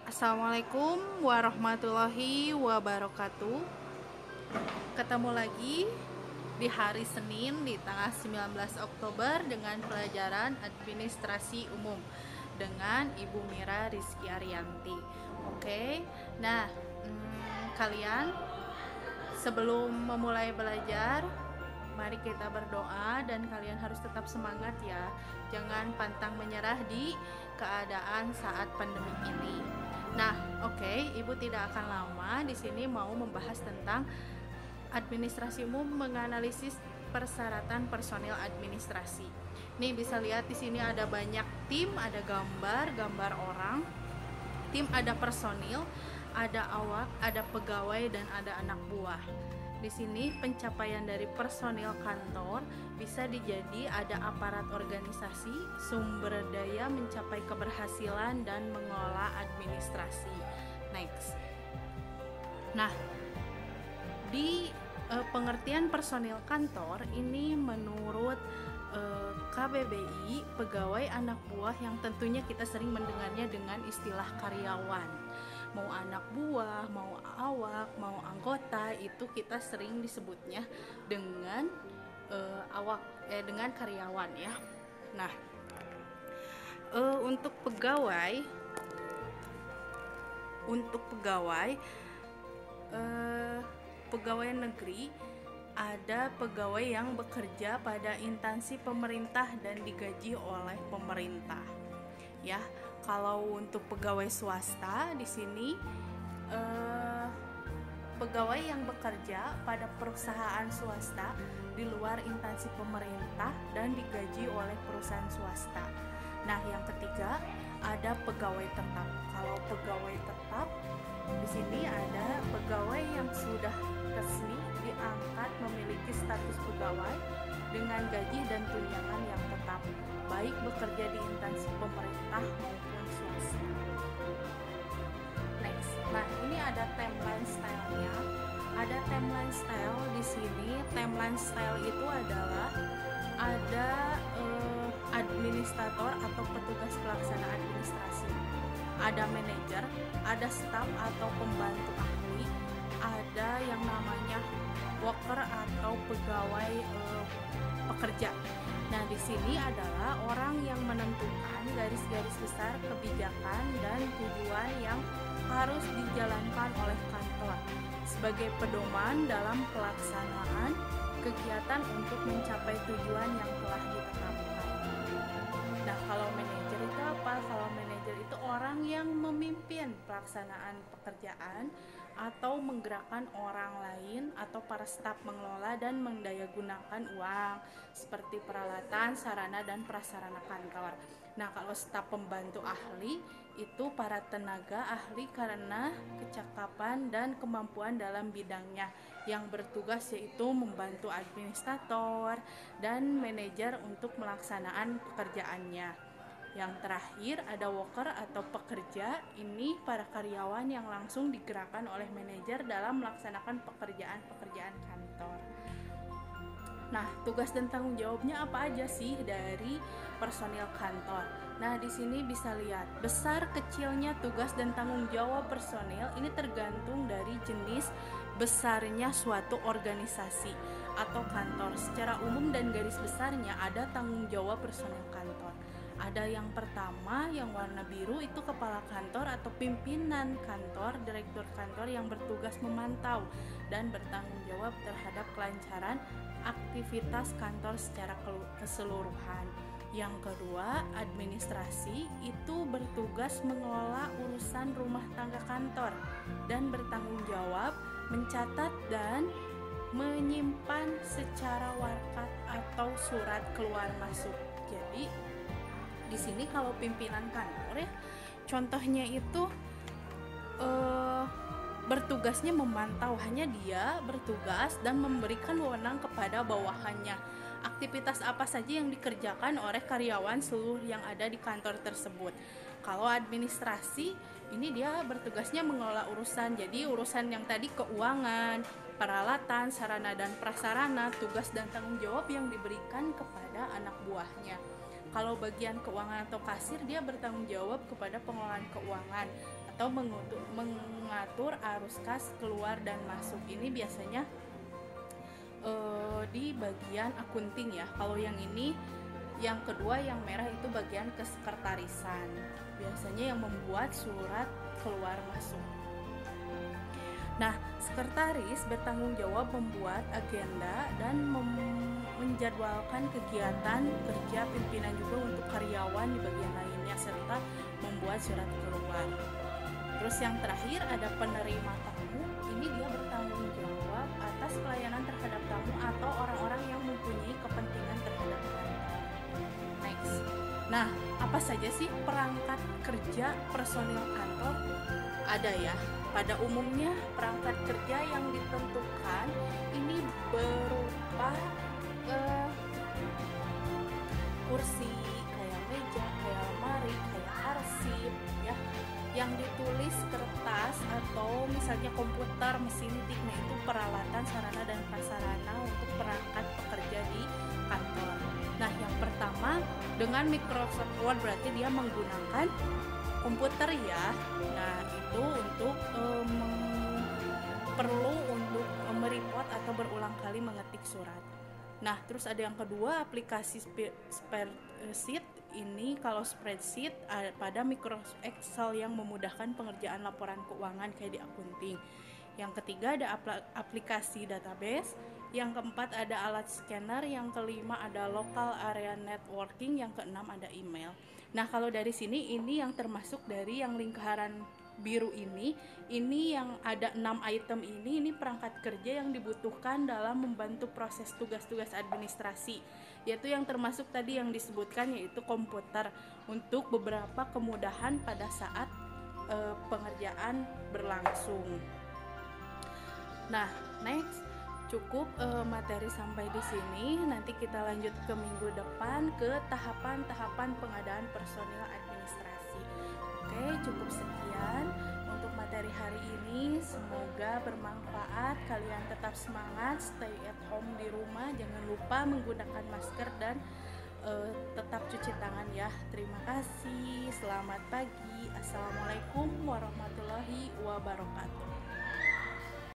Assalamualaikum warahmatullahi wabarakatuh. Ketemu lagi di hari Senin di tanggal 19 Oktober dengan pelajaran administrasi umum dengan Ibu Mira Rizky Arianti. Oke. Nah, kalian sebelum memulai belajar, mari kita berdoa dan kalian harus tetap semangat ya. Jangan pantang menyerah di keadaan saat pandemi ini. Nah, oke, Ibu tidak akan lama di sini mau membahas tentang administrasi umum menganalisis persyaratan personil administrasi. Nih bisa lihat di sini ada banyak tim, ada gambar orang, tim ada personil, ada awak, ada pegawai dan ada anak buah. Di sini pencapaian dari personil kantor bisa dijadi ada aparat organisasi, sumber daya mencapai keberhasilan dan mengelola administrasi. Next. Nah, di pengertian personil kantor ini menurut KBBI, pegawai anak buah yang tentunya kita sering mendengarnya dengan istilah karyawan. Mau anak buah, mau awak, mau anggota, itu kita sering disebutnya dengan dengan karyawan ya. Nah, untuk pegawai pegawai negeri, ada pegawai yang bekerja pada instansi pemerintah dan digaji oleh pemerintah. Ya, kalau untuk pegawai swasta di sini pegawai yang bekerja pada perusahaan swasta di luar instansi pemerintah dan digaji oleh perusahaan swasta. Nah, yang ketiga ada pegawai tetap. Kalau pegawai tetap di sini ada pegawai yang sudah resmi diangkat memiliki status pegawai dengan gaji dan tunjangan yang tetap, baik bekerja di instansi pemerintah maupun swasta. Next. Nah, ini ada timeline style-nya. Ada timeline style di sini. Timeline style itu adalah ada administrator atau petugas pelaksana administrasi, ada manajer, ada staf atau pembantu ahli, ada yang namanya worker atau pegawai pekerja. Nah, di sini adalah orang yang menentukan garis-garis besar kebijakan dan tujuan yang harus dijalankan oleh kantor sebagai pedoman dalam pelaksanaan kegiatan untuk mencapai tujuan yang telah ditetapkan. Nah, kalau manajer itu apa? Kalau manajer itu orang yang memimpin pelaksanaan pekerjaan atau menggerakkan orang lain atau para staf mengelola dan mendayagunakan uang seperti peralatan, sarana dan prasarana kantor. Nah, kalau staf pembantu ahli itu para tenaga ahli karena kecakapan dan kemampuan dalam bidangnya yang bertugas yaitu membantu administrator dan manajer untuk melaksanaan pekerjaannya. Yang terakhir ada worker atau pekerja, ini para karyawan yang langsung digerakkan oleh manajer dalam melaksanakan pekerjaan-pekerjaan kantor. Nah, tugas dan tanggung jawabnya apa aja sih dari personil kantor? Nah, di sini bisa lihat besar kecilnya tugas dan tanggung jawab personil ini tergantung dari jenis besarnya suatu organisasi atau kantor. Secara umum dan garis besarnya ada tanggung jawab personil kantor. Ada yang pertama yang warna biru itu kepala kantor atau pimpinan kantor, direktur kantor yang bertugas memantau dan bertanggung jawab terhadap kelancaran aktivitas kantor secara keseluruhan. Yang kedua, administrasi itu bertugas mengelola urusan rumah tangga kantor dan bertanggung jawab mencatat dan menyimpan secara warkat atau surat keluar masuk. Jadi di sini kalau pimpinan kantor ya, contohnya itu bertugasnya memantau, hanya dia bertugas dan memberikan wewenang kepada bawahannya. Aktivitas apa saja yang dikerjakan oleh karyawan seluruh yang ada di kantor tersebut. Kalau administrasi, ini dia bertugasnya mengelola urusan. Jadi urusan yang tadi keuangan, peralatan, sarana dan prasarana, tugas dan tanggung jawab yang diberikan kepada anak buahnya. Kalau bagian keuangan atau kasir, dia bertanggung jawab kepada pengelolaan keuangan atau mengatur arus kas keluar dan masuk. Ini biasanya di bagian akunting ya. Kalau yang ini, yang kedua yang merah itu bagian kesekretarisan, biasanya yang membuat surat keluar masuk. Nah, sekretaris bertanggung jawab membuat agenda dan menjadwalkan kegiatan kerja pimpinan juga untuk karyawan di bagian lainnya, serta membuat surat keluar. Terus yang terakhir ada penerima tamu. Ini dia bertanggung jawab atas pelayanan terhadap tamu atau orang-orang yang mempunyai kepentingan terhadap tamu. Next. Nah, apa saja sih perangkat kerja personil kantor? Ada ya. Pada umumnya perangkat kerja yang ditentukan ini berupa kursi, kayak meja, kayak lemari, kayak arsip ya, yang ditulis kertas atau misalnya komputer, mesin tik. Nah, itu peralatan, sarana dan prasarana untuk perangkat pekerja di kantor. Nah, yang pertama dengan Microsoft Word, berarti dia menggunakan komputer ya. Nah, itu untuk perlu untuk mereport atau berulang kali mengetik surat. Nah, terus ada yang kedua, aplikasi spreadsheet. Ini kalau spreadsheet pada Microsoft Excel yang memudahkan pengerjaan laporan keuangan kayak di akunting. Yang ketiga ada aplikasi database. Yang keempat ada alat scanner. Yang kelima ada local area networking. Yang keenam ada email. Nah, kalau dari sini ini yang termasuk dari yang lingkaran biru ini yang ada 6 item ini perangkat kerja yang dibutuhkan dalam membantu proses tugas-tugas administrasi, yaitu yang termasuk tadi yang disebutkan, yaitu komputer untuk beberapa kemudahan pada saat pengerjaan berlangsung. Nah, next, cukup materi sampai di sini. Nanti kita lanjut ke minggu depan ke tahapan-tahapan pengadaan personil administrasi. Oke, cukup sekian untuk materi hari ini. Semoga bermanfaat. Kalian tetap semangat, stay at home di rumah. Jangan lupa menggunakan masker dan tetap cuci tangan ya. Terima kasih. Selamat pagi. Assalamualaikum warahmatullahi wabarakatuh.